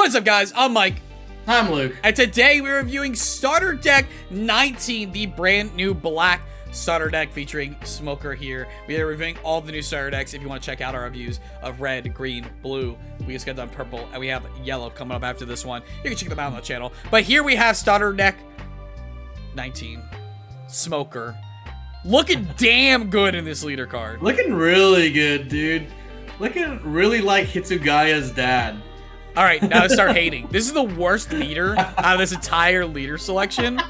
What's up, guys? I'm Mike. I'm Luke. And today we're reviewing Starter Deck 19, the brand new black starter deck featuring Smoker here. We are reviewing all the new starter decks. If you want to check out our reviews of red, green, blue, we just got done purple, and we have yellow coming up after this one. You can check them out on the channel. But here we have Starter Deck 19, Smoker. Looking damn good in this leader card. Looking really good, dude. Looking really like Hitsugaya's dad. All right, now let's start hating. This is the worst leader out of this entire leader selection.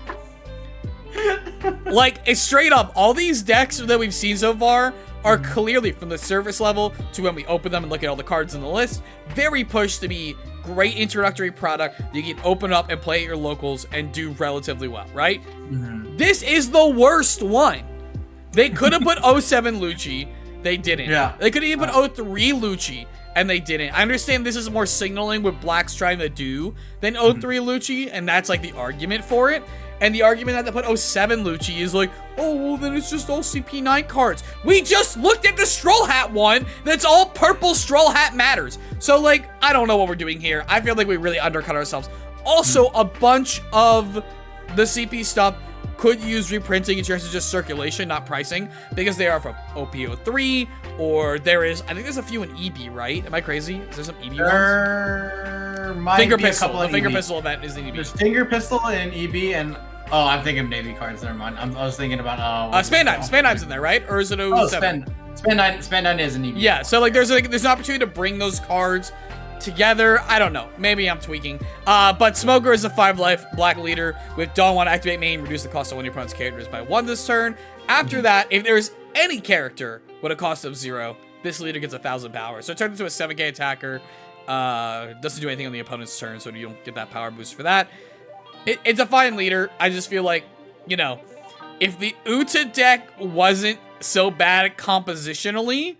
Like, it's straight up, all these decks that we've seen so far are clearly, from the surface level to when we open them and look at all the cards in the list, very pushed to be great introductory product that you can open up and play at your locals and do relatively well, right? This is the worst one. They could have put 07 Lucci, they didn't. Yeah. They could have even put 03 Lucci, and they didn't. I understand this is more signaling what Black's trying to do than 03 Lucci, and that's like the argument for it. And the argument that they put 07 Lucci is like, oh, well, then it's just all CP9 cards. We just looked at the Stroll Hat one. That's all purple Stroll Hat matters. So, like, I don't know what we're doing here. I feel like we really undercut ourselves. Also, a bunch of the CP stuff could use reprinting in terms of just circulation, not pricing, because they are from OP03, or there is, I think there's a few in EB, right? Am I crazy? Is there some EB ones? Finger Pistol. The Finger Pistol event is in EB. There's Finger Pistol in EB, and oh, I'm thinking of Navy cards. Never mind. I was thinking about Span Knives. Span Knives in there, right? Or is it 07? Span 9 is in EB. Yeah. So like, there's an opportunity to bring those cards together. I don't know. Maybe I'm tweaking. But Smoker is a 5-life black leader with Dawn 1 activate main, reduce the cost of one of your opponent's characters by 1 this turn. After that, if there's any character with a cost of 0, this leader gets 1,000 power. So it turns into a 7k attacker. Doesn't do anything on the opponent's turn, so you don't get that power boost for that. It's a fine leader. I just feel like, you know, if the Uta deck wasn't so bad compositionally,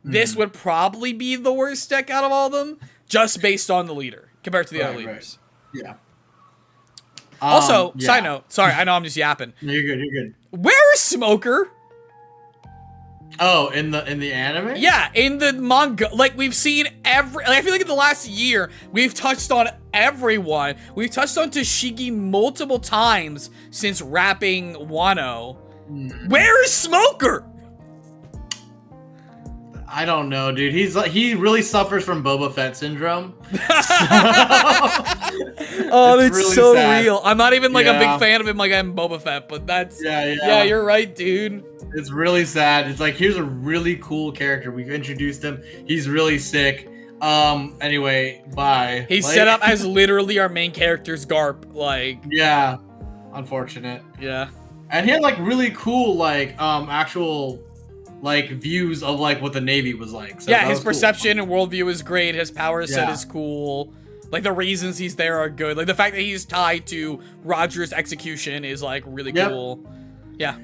this would probably be the worst deck out of all of them, just based on the leader compared to the other leaders. Right. Yeah. Also, side note, sorry, I know I'm just yapping. No, you're good. You're good. Where is Smoker? Oh, in the anime? Yeah, in the manga. Like, we've seen every... Like, I feel like in the last year, we've touched on everyone. We've touched on Tashigi multiple times since wrapping Wano. Where is Smoker? I don't know, dude. He really suffers from Boba Fett syndrome. Oh, that's really so sad. real. I'm not even like a big fan of him like I'm Boba Fett, but that's... Yeah, you're right, dude. It's really sad. It's like, here's a really cool character. We've introduced him. He's really sick. Anyway, bye. He's set up as literally our main character's Garp. Like... Yeah. Unfortunate. Yeah. And he had like really cool like actual like views of like what the Navy was like. So yeah, his cool. perception and worldview is great. His power set is cool. Like, the reasons he's there are good. Like, the fact that he's tied to Roger's execution is like really cool. Yeah.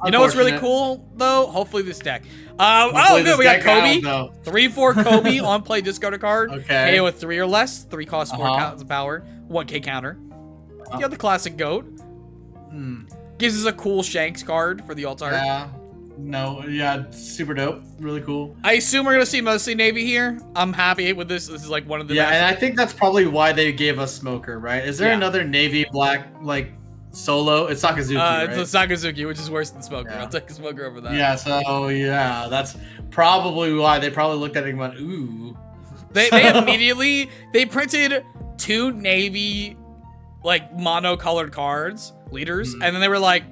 You know what's really cool though? Hopefully this deck. Oh, good. We got Koby. 3/4 Koby on play, discard a card. Okay. KO with 3 or less. 3 costs 4 counts of power. 1k counter. You got the classic goat. Gives us a cool Shanks card for the alt art. Yeah. No, yeah, super dope. Really cool. I assume we're gonna see mostly Navy here. I'm happy with this. This is like one of the best. And I think that's probably why they gave us Smoker, right? Is there another Navy black like solo? It's Sakazuki, right? It's a Sakazuki, which is worse than Smoker. I'll take Smoker over that. Yeah, so yeah, that's probably why they probably looked at it and went, ooh. They immediately they printed 2 Navy like mono-colored cards, leaders, and then they were like,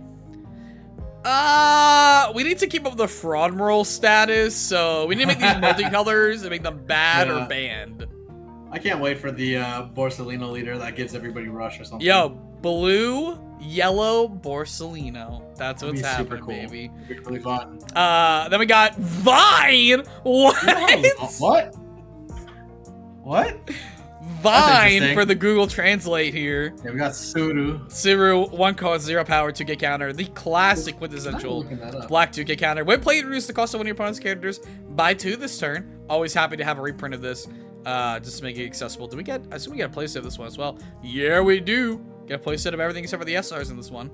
we need to keep up the fraud moral status, so we need to make these multicolors and make them bad or banned. I can't wait for the Borsalino leader that gives everybody rush or something. Yo, blue, yellow, Borsalino. That's what's happening, cool. baby. It's really fun. Then we got Vine. What? What? What? Vine for the Google Translate here. Yeah, we got Tsuru. Tsuru, 1 cost, 0 power, 2k counter. The classic quintessential black 2k counter. When played, reduce the cost of one of your opponent's characters by 2 this turn. Always happy to have a reprint of this, just to make it accessible. Do we get? I assume we get a playset of this one as well. Yeah, we do. Get a playset of everything except for the SRs in this one.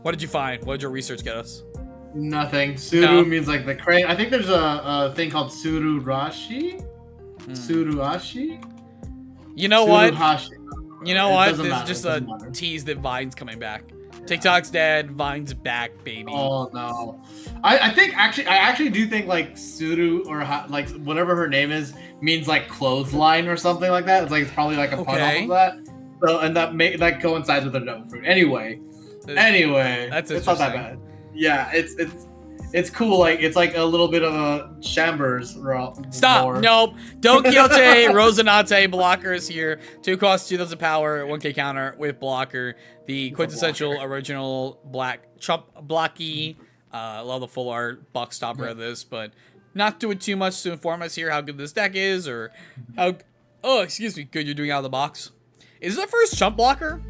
What did you find? What did your research get us? Nothing. Tsuru means like the crane. I think there's a thing called Tsuru Rashi. Tsuruashi? You know what? Tsuruhashi. You know It what? doesn't This is matter, just it a doesn't matter. tease that Vine's coming back. TikTok's dead. Vine's back, baby. Oh no, I actually do think like Tsuru or like whatever her name is means like clothesline or something like that. It's like it's probably like a pun off of that. So and that coincides with the devil fruit. Anyway, That's it's not that bad. Yeah, it's cool. Like it's like a little bit of a chambers. Stop. More. Nope. Don Quixote, Rosinante, blocker is here. 2 costs, 2,000 power, 1k counter with blocker. The quintessential original black chump blocky. Love the full art buck stopper of this, but not doing too much to inform us here how good this deck is or how good you're doing out of the box. Is it the first chump blocker?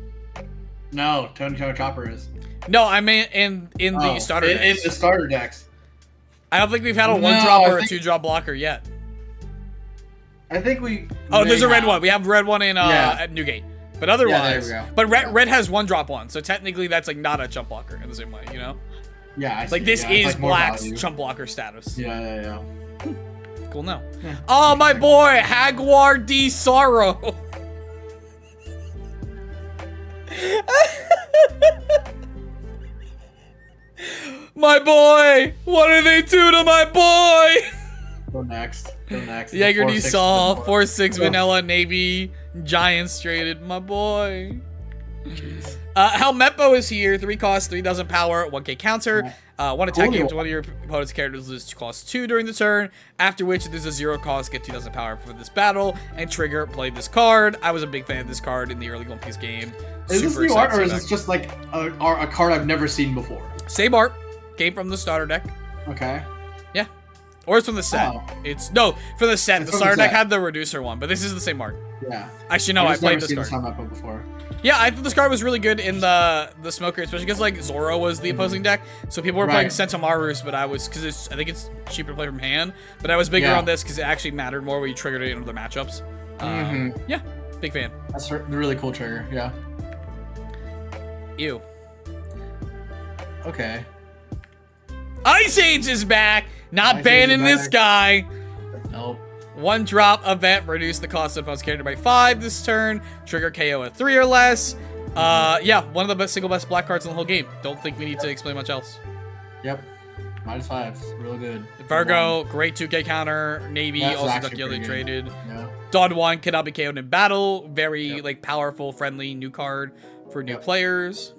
No, Tony Chopper is. No, I mean in the starter decks. In the starter decks. I don't think we've had a 1-drop or a 2-drop blocker yet. I think we. Oh, there's a red one. We have a red one in at Newgate. But otherwise, there we go. but red has 1-drop one, so technically that's like not a chump blocker in the same way, you know? Yeah, I see. Like this is like Black's value. chump blocker status. Yeah. Cool now. Yeah. Oh, my boy, Jaguer D Saul. My boy! What did they do to my boy? Go next. Jaguer D Saul, 4/6 vanilla navy, giants traded. My boy. Helmeppo is here. 3 cost, 3,000 power, 1k counter. 1 attack games. One of your opponent's characters loses cost 2 during the turn. After which, there's a 0 cost, get 2,000 power for this battle, and trigger play this card. I was a big fan of this card in the early One Piece game. Is this new art or is this just like a card I've never seen before? Same art. Came from the starter deck. Okay. Yeah. Or it's from the set. Oh. It's no, for the set. It's The from the starter deck set. had the reducer one, but this is the same art. Yeah. Actually, no, I played this card. Helmeppo before. Yeah, I thought this card was really good in the Smoker, especially because like Zoro was the opposing deck, so people were playing Sentomarus, but I think it's cheaper to play from hand, but I was bigger on this because it actually mattered more when you triggered it in other matchups. Yeah, big fan. That's a really cool trigger. Yeah. Ew. Okay. Ice Age is back. Not Ice banning Age is this back. guy. Nope. 1-drop event, reduce the cost of opponent's character by 5 this turn. Trigger KO at 3 or less. Yeah, one of the single best black cards in the whole game. Don't think we need to explain much else. Yep. -5. Really good. Vergo, great 2k counter. Navy, That's also actually duckily pretty traded. Yeah. Dawn 1 cannot be KO'd in battle. Very like powerful, friendly new card for new players.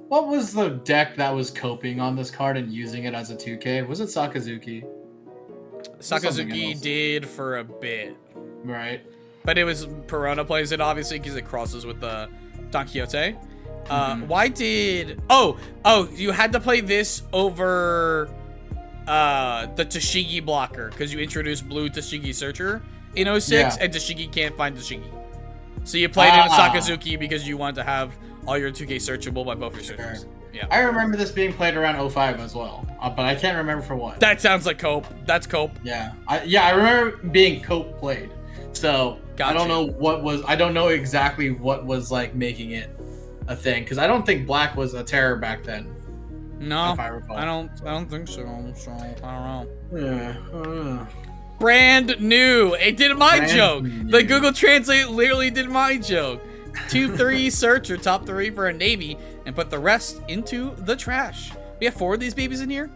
What was the deck that was coping on this card and using it as a 2K? Was it Sakazuki? Sakazuki did for a bit. Right. But it was Perona plays it obviously because it crosses with the Don Quixote. Why did you had to play this over the Tashigi blocker because you introduced blue Tashigi searcher in 06 and Tashigi can't find Tashigi. So you played it in Sakazuki because you wanted to have all your 2K searchable by both your searchers. Yeah. I remember this being played around 05 as well, but I can't remember for what. That sounds like Cope. That's Cope. Yeah. I remember being Cope played. So I don't know I don't know exactly what was like making it a thing because I don't think black was a terror back then. No, if I recall. I don't think so. So I don't know. Yeah. Brand new. It did my joke. New. The Google Translate literally did my joke. 2-3 search or top 3 for a navy and put the rest into the trash. We have 4 of these babies in here?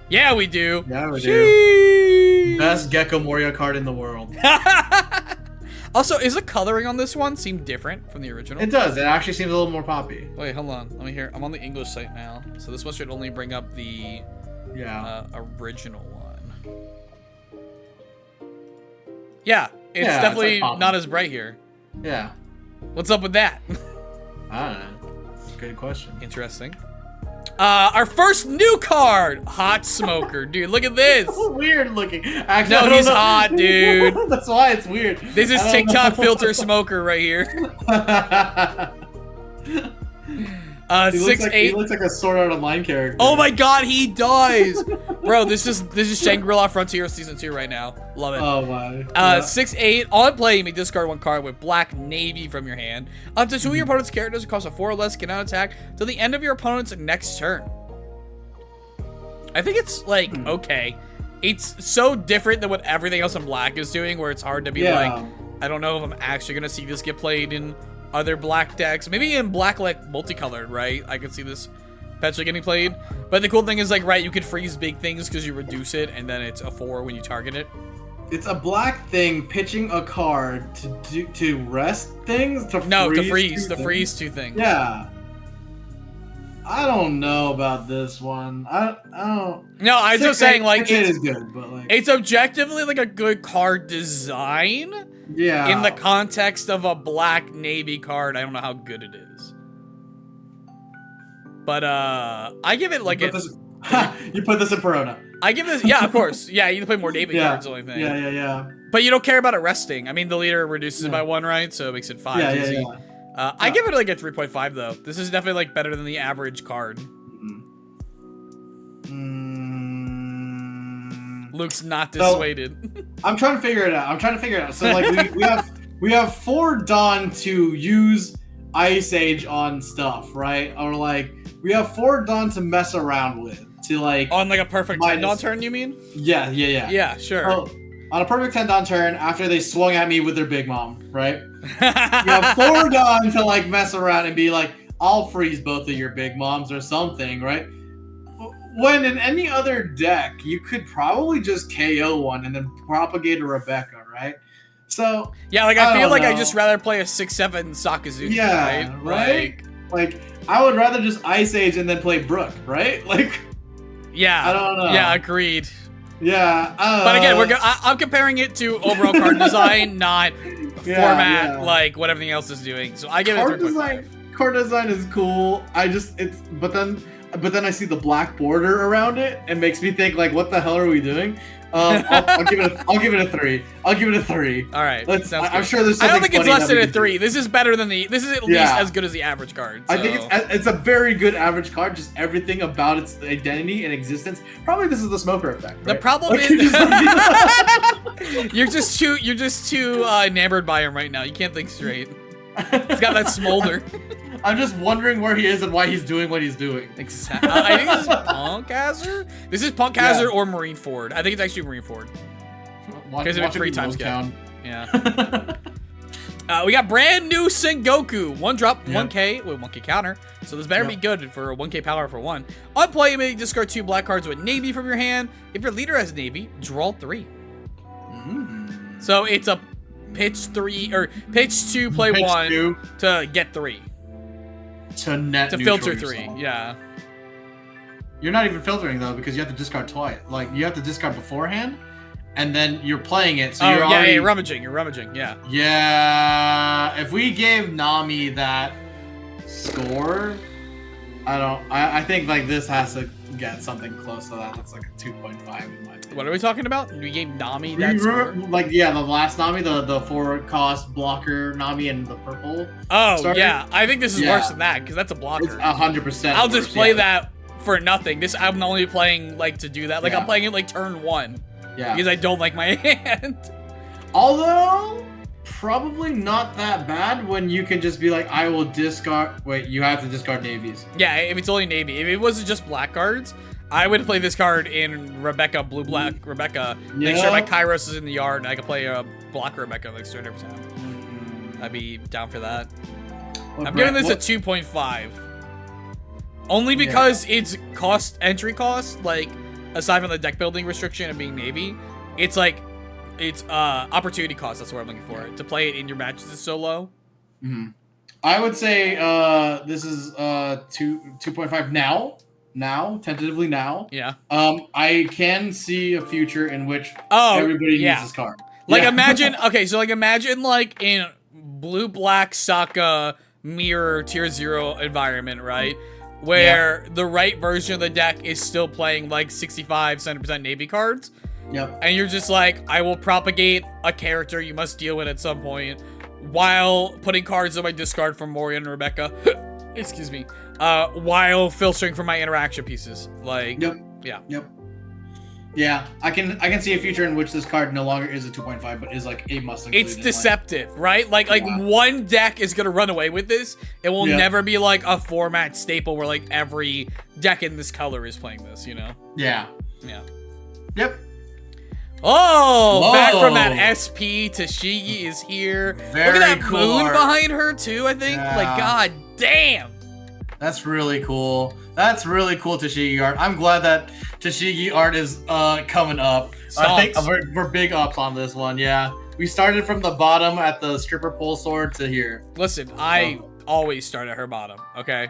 Yeah, we do. Yeah, we do. Best Gecko Moria card in the world. Also, is the coloring on this one seem different from the original? It does. It actually seems a little more poppy. Wait, hold on. Let me hear. I'm on the English site now. So this one should only bring up the original one. Yeah, it's definitely like not as bright here. Yeah. What's up with that? I don't know. Good question. Interesting. Our first new card, Hot Smoker. Dude, look at this. Weird looking. Actually, No, he's hot, dude. That's why it's weird. This is TikTok filter Smoker right here. He 6'8". He looks like a Sword Art Online character. Oh my god, he does! Bro, this is Shangri-La Frontier Season 2 right now. Love it. Oh my. 6'8". On play, you may discard 1 card with black navy from your hand. Up to 2 of your opponent's characters, it costs a 4 or less, cannot attack till the end of your opponent's next turn. I think it's like okay. It's so different than what everything else in black is doing, where it's hard to be like, I don't know if I'm actually gonna see this get played in other black decks. Maybe in black, like, multicolored, right? I could see this potentially getting played. But the cool thing is, like, right, you could freeze big things because you reduce it, and then it's a 4 when you target it. It's a black thing pitching a card to rest things? To freeze two things. Yeah. I don't know about this one. I don't. No, I'm just saying, like, it is good, but like it's objectively like a good card design. Yeah. In the context of a black navy card, I don't know how good it is. But I give it like you put this in Perona. I give this, yeah, of course. Yeah, you can play more navy cards, the only thing. Yeah. But you don't care about it resting. I mean, the leader reduces it by 1, right? So it makes it 5. Yeah. I give it like a 3.5 though. This is definitely like better than the average card. Luke's not dissuaded. I'm trying to figure it out. So like we have 4 Dawn to use Ice Age on stuff, right? Or like we have 4 Dawn to mess around with to like on like a perfect 10 Dawn turn, you mean? Yeah. Yeah, sure. So, on a perfect 10 Dawn turn, after they swung at me with their big mom, right? You have 4 Dawn to like mess around and be like, I'll freeze both of your big moms or something, right? When in any other deck, you could probably just KO one and then propagate a Rebecca, right? So yeah, like I feel like I just rather play a 6/7 Sakazuki. Yeah, right? Like I would rather just Ice Age and then play Brooke, right? Like yeah, I don't know. Yeah, agreed. Yeah, but again, I'm comparing it to overall card design, not format, like what everything else is doing. So I give it 3.5. Card design is cool. But then I see the black border around it and makes me think like, what the hell are we doing? I'll give it a 3. I'll give it a 3. All right, I'm sure there's something. I don't think it's less than a 3. This is better than this is at least as good as the average card. So. I think it's a very good average card. Just everything about its identity and existence. Probably this is the smoker effect. Right? The problem is you're just too enamored by him right now. You can't think straight. He's got that smolder. I'm just wondering where he is and why he's doing what he's doing. Exactly. I think this is Punk Hazard. This is Punk Hazard or Marineford. I think it's actually Marineford. Because of it 3 times count. Yeah. We got brand new Sengoku. 1 drop, 1K with 1K counter. So this better be good for a 1K power for 1. On play, you may discard 2 black cards with navy from your hand. If your leader has navy, draw 3. So it's a pitch 3 or pitch 2, play 1 to get 3. To filter 3, yeah. You're not even filtering though because you have to discard twice. Like you have to discard beforehand, and then you're playing it. So you're already rummaging. You're rummaging, yeah. Yeah. If we gave Nami that score, I think like this has to get something close to that. That's like a 2.5 in my opinion. What are we talking about? We gave Nami that score? Like the last Nami, the 4 cost blocker Nami and the purple. Oh starter. Yeah, I think this is worse than that because that's a blocker. It's 100%. I'll just play that for nothing. This I'm only playing like to do that. Like I'm playing it like turn 1. Yeah. Because I don't like my hand. Although probably not that bad when you can just be like, I will discard. Wait, you have to discard navies. Yeah, if it's only navy. If it wasn't just black cards, I would play this card in Rebecca, blue-black Rebecca. Make sure my Kairos is in the yard, and I can play a block Rebecca next turn every time. I'd be down for that. I'm giving this a 2.5. Only because it's entry cost, like, aside from the deck building restriction and being navy, it's like, it's opportunity cost, that's what I'm looking for. To play it in your matches is so low. I would say this is 2.5 now, tentatively now. Yeah. I can see a future in which everybody needs this card. Like imagine, imagine like in blue-black Saka mirror tier 0 environment, right? Where the right version of the deck is still playing like 65-70% navy cards. Yep. And you're just like, I will propagate a character you must deal with at some point while putting cards on my discard from Moria and Rebecca. Excuse me. While filtering for my interaction pieces. Like, Yeah, I can see a future in which this card no longer is a 2.5, but is like a must include. It's deceptive, right? Like one deck is gonna run away with this. It will never be like a format staple where like every deck in this color is playing this, you know? Yeah. Yeah. Yep. Oh, Whoa. back from that SP, Tashigi is here. Very Look at that cool moon art. behind her too, I think. Yeah. Like, god damn. That's really cool. That's really cool Tashigi art. I'm glad that Tashigi art is coming up. I think we're big ups on this one, yeah. We started from the bottom at the stripper pole sword to here. Listen, I always start at her bottom, okay?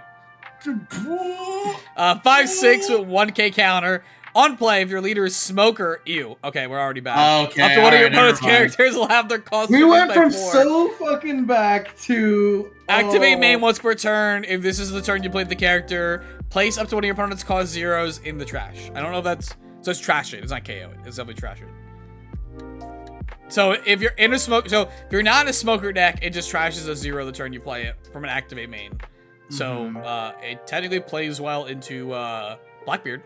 5/6 with 1k counter. On play, if your leader is Smoker, ew. Okay, we're already back. Okay, Up to one of your alright, never opponent's mind. characters will have their cost We reduced went by from 4. so fucking back to Activate main once per turn. If this is the turn you played the character, place up to one of your opponent's cost zeros in the trash. I don't know if that's... So it's trash it. It's not KO it. It's definitely trash it. So if you're in a smoke... So if you're not in a Smoker deck, it just trashes a 0 the turn you play it from an activate main. So it technically plays well into Blackbeard.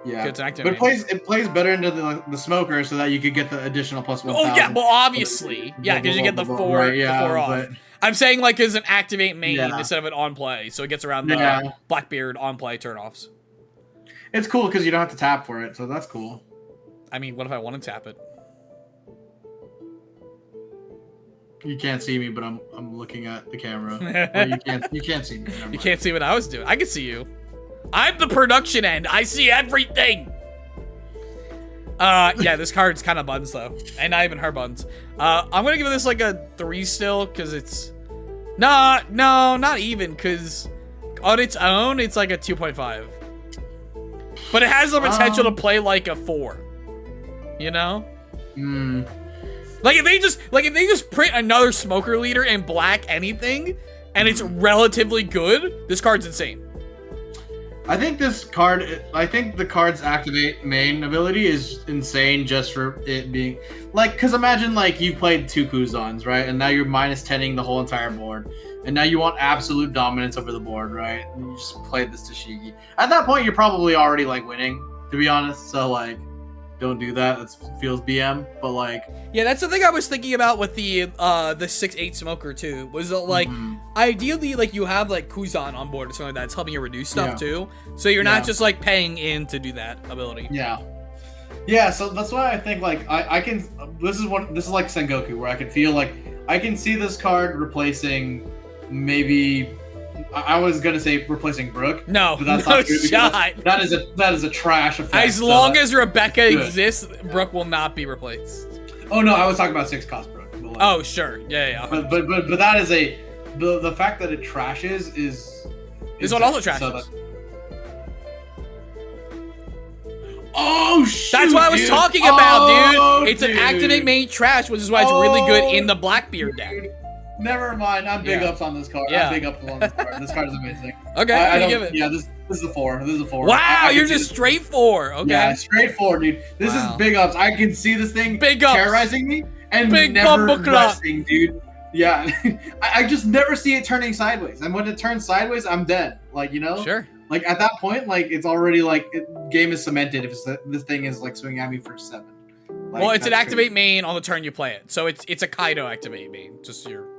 Yeah, It's an active but it plays better into the Smoker so that you could get the additional plus 1,000. Oh yeah, well obviously, yeah, because you get the 4, right, yeah, the 4 off. but- I'm saying like as an activate main Yeah. instead of an on play, so it gets around the Blackbeard on play turnoffs. It's cool because you don't have to tap for it, so that's cool. I mean, what if I want to tap it? You can't see me, but I'm looking at the camera. Well, you can't see me. Never You mind. can't see what I was doing. I can see you. I'm the production end. I see everything. Yeah, this card's kind of buns though, and not even her buns. I'm gonna give this like a 3 still, cause it's no, not even, cause on its own it's like a 2.5. But it has the potential to play like a 4. You know? Like if they just print another Smoker leader in black anything, and it's relatively good, this card's insane. I think the card's activate main ability is insane just for it being like, because imagine like you played 2 Kuzans, right? And now you're minus 10ing the whole entire board. And now you want absolute dominance over the board, right? And you just played this Tashigi. At that point, you're probably already like winning, to be honest. So like, don't do that. That feels BM. But like, yeah, that's the thing I was thinking about with the 6/8 Smoker too. Was that like ideally like you have like Kuzan on board or something like that. It's helping you reduce stuff too. So you're not just like paying in to do that ability. Yeah. So that's why I think like I can. This is like Sengoku, where I can feel like I can see this card replacing maybe. I was gonna say replacing Brooke. No, but that's no not true shot. That is a trash effect. As long as Rebecca exists, Brooke will not be replaced. Oh no, I was talking about 6 cost Brooke. But like, Oh sure, yeah. But that is the fact that it trashes is This one also trashes. Oh shoot! That's what I was talking about, dude. It's an dude. activate main trash, which is why it's really good in the Blackbeard deck. Never mind. I'm big ups on this card. Yeah. I'm big ups on this card. This card is amazing. Okay, I you don't, give it. Yeah, this is a 4. This is a 4. Wow, I you're can see just this. straight 4. Okay. Yeah, straight 4, dude. This is big ups. I can see this thing Big ups. terrorizing me and Big never bumble clock. resting, dude. Yeah, I just never see it turning sideways. And when it turns sideways, I'm dead. Like, you know? Sure. Like, at that point, like, it's already, like, game is cemented if this thing is, like, swinging at me for 7. Like, Well, it's an that's activate crazy. main on the turn you play it. So it's a Kaido activate main. Just so you're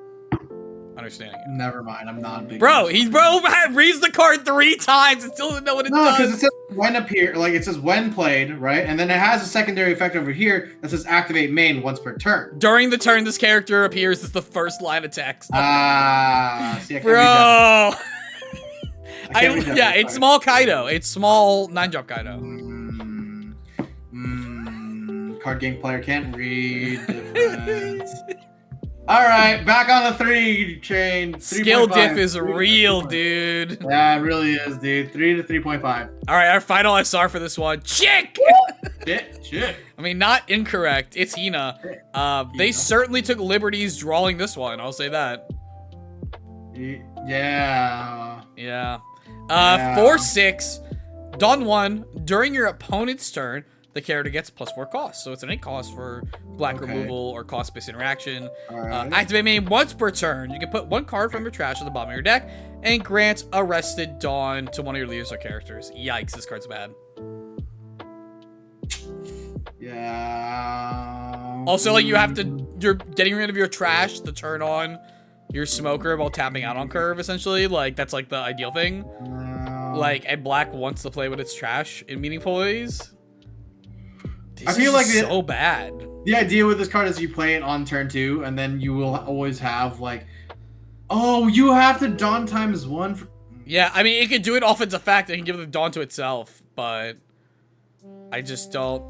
understanding it. Never mind. I'm not a big Bro, reads the card 3 times and still doesn't know what it No, does. because it says when appear, like it says when played, right? And then it has a secondary effect over here that says activate main once per turn. During the turn this character appears as the first line of text. See, I can't read that. Bro. I can't read that Yeah, very it's far. small Kaido. It's small 9-drop Kaido. Card game player can't read difference. All right, back on the 3 chain. Skill 3.5. diff is real, dude. Yeah, it really is, dude. 3 to 3.5. All right, our final SR for this one. Chick! Shit. I mean, not incorrect. It's Hina. They certainly took liberties drawing this one. I'll say that. Yeah. Yeah. 4/6. Done 1. During your opponent's turn, the character gets +4 cost. So it's an 8 cost for black removal or cost-based interaction. Alright. Activate main once per turn. You can put 1 card from your trash at the bottom of your deck and grant Arrested Dawn to one of your leaders or characters. Yikes, this card's bad. Yeah. Also, like, you're getting rid of your trash to turn on your Smoker while tapping out on curve, essentially. Like, that's, like, the ideal thing. Like, and black wants to play with its trash in meaningful ways. I feel like so bad. The idea with this card is you play it on turn 2, and then you will always have like, oh, you have to Dawn ×1 for... Yeah, I mean, it could do it off its effect. It can give the Dawn to itself, but I just don't.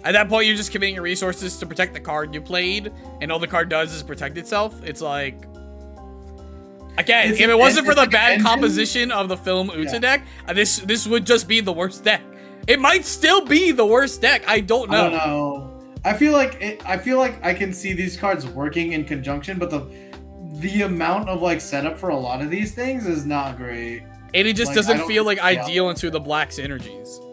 At that point, you're just committing your resources to protect the card you played, and all the card does is protect itself. It's like, again, if it wasn't for the bad composition of the film Uta deck, this would just be the worst deck. It might still be the worst deck. I don't know. I don't know. I feel like I can see these cards working in conjunction, but the amount of like setup for a lot of these things is not great. And it just doesn't feel like ideal into the black synergies.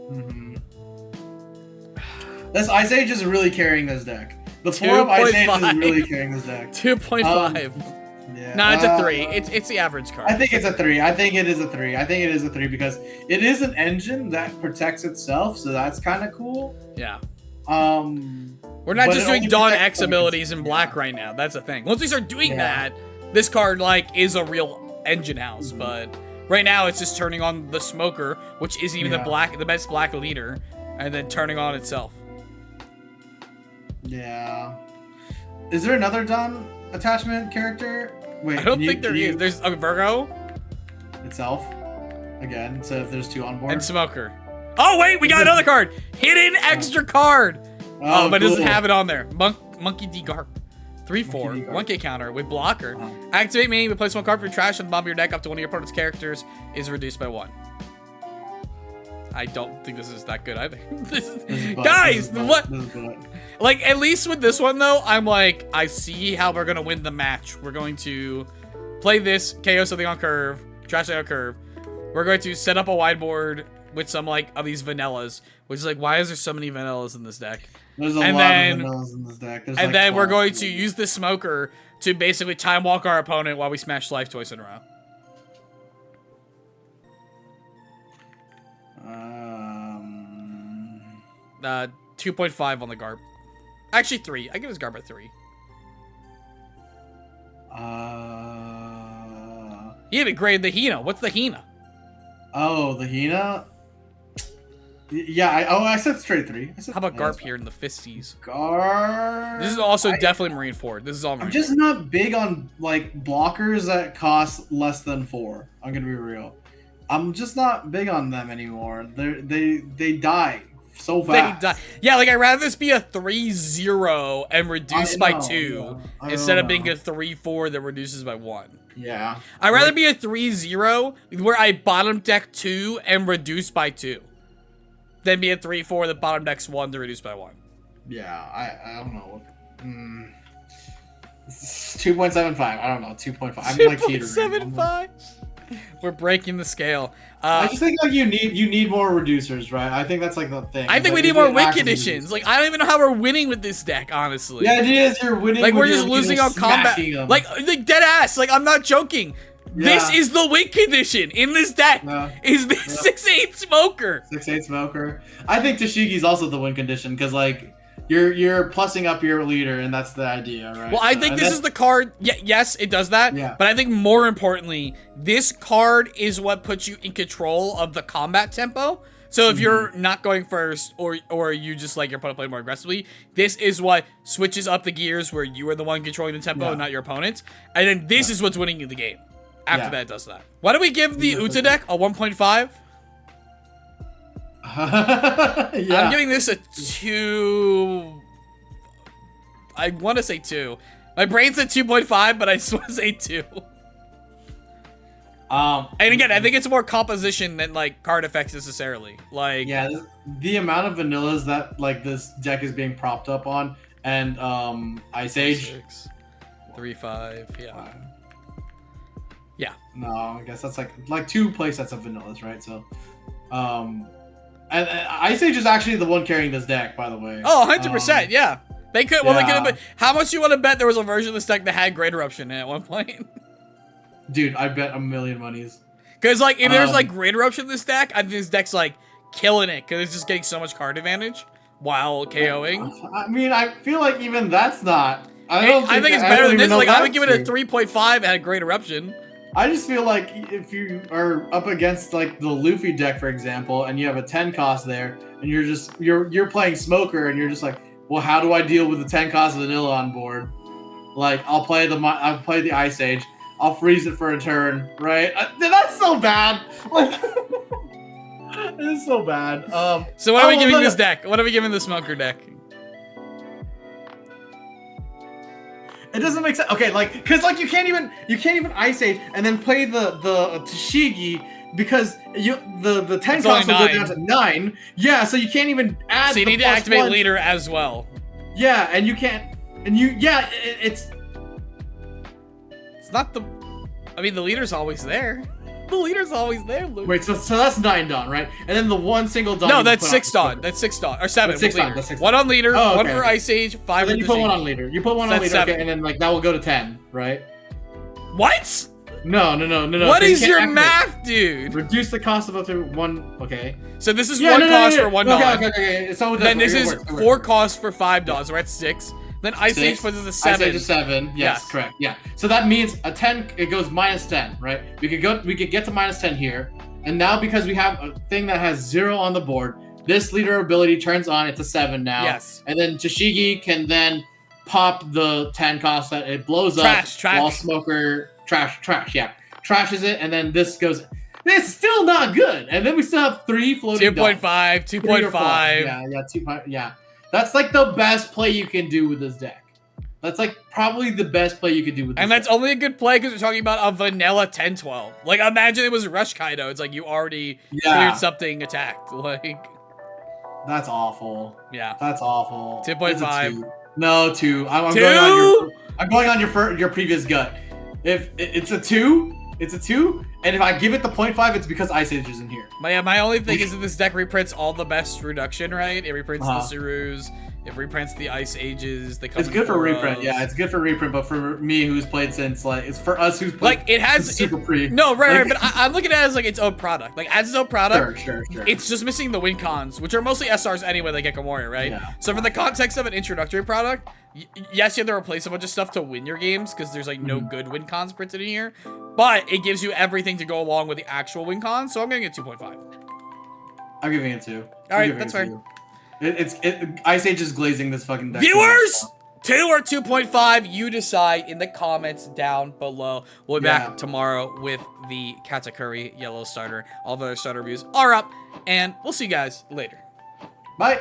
This Ice Age is really carrying this deck. The 4-up Ice Age is really carrying this deck. 2.5. Yeah. No, it's a 3. It's the average card. I think it's a 3. I think it is a 3. I think it is a 3 because it is an engine that protects itself, so that's kind of cool. Yeah. We're not just doing Dawn X abilities in black right now. That's the thing. Once we start doing that, this card like is a real engine house. But right now, it's just turning on the Smoker, which isn't even the best black leader, and then turning on itself. Yeah. Is there another Dawn attachment character? Wait, I don't think there is. There's a Vergo itself. Again, so if there's 2 on board. And Smoker. Oh wait, we got another card. Hidden extra card. Oh, but it doesn't have it on there. Monkey D Garp. 3/4, 1k counter with blocker. Activate main, replace 1 card for trash on the bottom of your deck up to one of your opponent's characters is reduced by 1. I don't think this is that good either. Guys, what? Like, at least with this one though, I'm like, I see how we're gonna win the match. We're going to play this, KO something on curve, trash it on curve. We're going to set up a wide board with some like of these vanillas, which is like, why is there so many vanillas in this deck? There's a lot of vanillas in this deck. And then we're going to use the Smoker to basically time walk our opponent while we smash life twice in a row. 2.5 on the Garp. Actually 3. I give this Garp a 3. You even grade the Hina. What's the Hina? Oh, the Hina? Yeah, I said straight 3. How about Garp here in the fisties? Garp. This is also definitely Marine Ford. This is all Marine. I'm just not big on like blockers that cost less than 4. I'm gonna be real. I'm just not big on them anymore. They die so fast. They die. Yeah, like I'd rather this be a 3-0 and reduce by 2 instead of being a 3-4 that reduces by 1. Yeah. I'd rather be a 3-0 where I bottom deck 2 and reduce by 2. Then be a 3-4 that bottom decks 1 to reduce by 1. Yeah, I don't know. 2.75. I don't know. 2.5. I'm like teetering. 2.75. We're breaking the scale. I just think like you need more reducers, right? I think that's like the thing. I think we need more win conditions. Like I don't even know how we're winning with this deck, honestly. The idea is you're winning. Like we're just losing on combat. Like dead ass. Like I'm not joking. Yeah. This is the win condition in this deck. Is this 6/8 Smoker? 6/8 Smoker. I think Tashigi's also the win condition because like you're plussing up your leader and that's the idea, right? Well, I think this is the card. Yeah, yes, it does that. Yeah. But I think more importantly, this card is what puts you in control of the combat tempo. So if you're not going first or you just like your opponent play more aggressively, this is what switches up the gears where you are the one controlling the tempo and not your opponent. And then this is what's winning you the game. After that, it does that. Why don't we give the Uta deck a 1.5? I'm giving this a 2. I want to say 2. My brain said 2.5, but I just want to say 2. And again, I think it's more composition than like card effects necessarily. Like the amount of vanillas that like this deck is being propped up on, and Ice Age. 3/5, yeah. Yeah. No, I guess that's like 2 playsets of vanillas, right? So, and Ice Age is actually the one carrying this deck, by the way. Oh, 100%, yeah. They could, well, they could have been. How much you want to bet there was a version of this deck that had Great Eruption in it at one point? Dude, I bet a million monies. Because, like, if there's, like, Great Eruption in this deck, I think this deck's, like, killing it. Because it's just getting so much card advantage while KOing. I mean, I feel like even that's not... I think it's better than this. Like, I would give it a 3.5 at a Great Eruption. I just feel like if you are up against like the Luffy deck, for example, and you have a 10 cost there, and you're playing Smoker, and you're just like, well, how do I deal with the 10 cost vanilla on board? Like, I'll play the Ice Age, I'll freeze it for a turn, right? That's so bad. Like, it's so bad. So what are we giving this deck? What are we giving the Smoker deck? It doesn't make sense. Okay, like, cause like you can't even Ice Age and then play the Tashigi because the 10 cost will go down to 9. Yeah, so you can't even add. So you need to activate leader as well. Yeah, and you can't. And it's not the. I mean, the leader's always there. The leader's always there, Luke. Wait, so that's 9 Dawn, right? And then the one single Dawn. No, that's 6 Dawn. That's 6 Dawn. Or 7. That's 6 Dawn. That's 6 1 on leader, oh, okay, 1 for Ice Age, 5 and then for you put 1 on leader. You put 1 on leader, 7. okay, and then like that will go to 10, right? What? No. What is your math, dude? Reduce the cost of up to 1. Okay. So this is 1 cost for 1 Dawn. Okay. So then this is 4 costs for 5 Dawns. We're at 6. Then Ice Age puts us at 7. Ice Age is 7. Yes, correct. Yeah. So that means a 10. It goes minus 10, right? We could get to minus 10 here, and now because we have a thing that has 0 on the board, this leader ability turns on. It's a 7 now. Yes. And then Tashigi can then pop the 10 cost that it blows up. While Smoker trashes it, and then this goes. It's still not good. And then we still have 3 floating. 2.5, 2.5. Yeah, 2.5. Yeah. That's like the best play you can do with this deck. That's like probably the best play you could do with this And that's deck. only a good play because we're talking about a vanilla 10-12. Like, imagine it was Rush Kaido. It's like you already cleared something attacked. Like, that's awful. Yeah. That's awful. 2.5. No, 2. I'm 2? going on your previous gut. If it's a 2, it's a 2. And if I give it the 0.5, it's because Ice Age isn't here. But yeah, my only thing is that this deck reprints all the best reduction, right? It reprints the Tsurus, it reprints the Ice Ages. It's good for reprint, yeah. It's good for reprint, but for me, who's played since it's for us who's played. Like it has super pre. No, right. But I'm looking at it as like its own product. Like as its own product. Sure. It's just missing the win cons, which are mostly SRs anyway. Like Gecko Warrior, right? Yeah. So for the context of an introductory product, yes, you have to replace a bunch of stuff to win your games because there's like no good win cons printed in here. But it gives you everything to go along with the actual win cons. So I'm gonna get 2.5. I'm giving it 2. All right, that's fine. Ice Age is glazing this fucking deck. Viewers, 2 or 2.5, you decide in the comments down below. We'll be back tomorrow with the Katakuri Yellow Starter. All the other starter reviews are up, and we'll see you guys later. Bye.